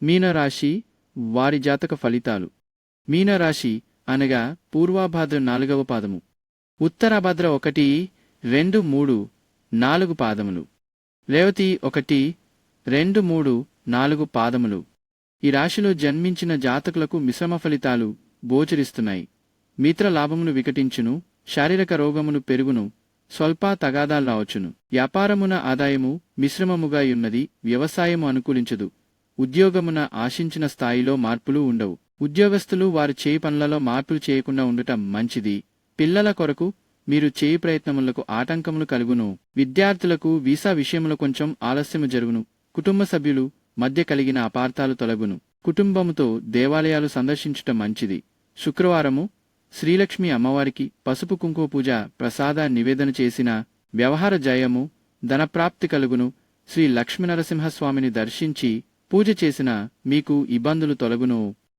మీనరాశి వారి జాతక ఫలితాలు. మీనరాశి అనగా పూర్వాభాద్ర 4వ పాదము, ఉత్తరాభాద్ర 1, 2, 3, 4 పాదములు, రేవతి 1, 2, 3, 4 పాదములు. ఈ రాశిలో జన్మించిన జాతకులకు మిశ్రమ ఫలితాలు గోచరిస్తున్నాయి. మిత్రలాభములు వికటించును, శారీరక రోగములు పెరుగును, స్వల్ప తగాదాల్రావచ్చును. వ్యాపారమున ఆదాయము మిశ్రమముగా యున్నది, వ్యవసాయము అనుకూలించదు. ఉద్యోగమున ఆశించిన స్థాయిలో మార్పులు ఉండవు. ఉద్యోగస్తులు వారు చేయి పనులలో మార్పులు చేయకుండా ఉండటం మంచిది. పిల్లల కొరకు మీరు చేయి ప్రయత్నములకు ఆటంకములు కలుగును. విద్యార్థులకు వీసా విషయములో కొంచెం ఆలస్యము జరుగును. కుటుంబ సభ్యులు మధ్య కలిగిన అపార్థాలు తొలగును. కుటుంబముతో దేవాలయాలు సందర్శించుట మంచిది. శుక్రవారము శ్రీలక్ష్మి అమ్మవారికి పసుపు కుంకుమ పూజ ప్రసాద నివేదన చేసిన వ్యవహార జయము, ధనప్రాప్తి కలుగును. శ్రీ లక్ష్మీనరసింహస్వామిని దర్శించి పూజ చేసిన మీకు ఇబ్బందులు తొలగును.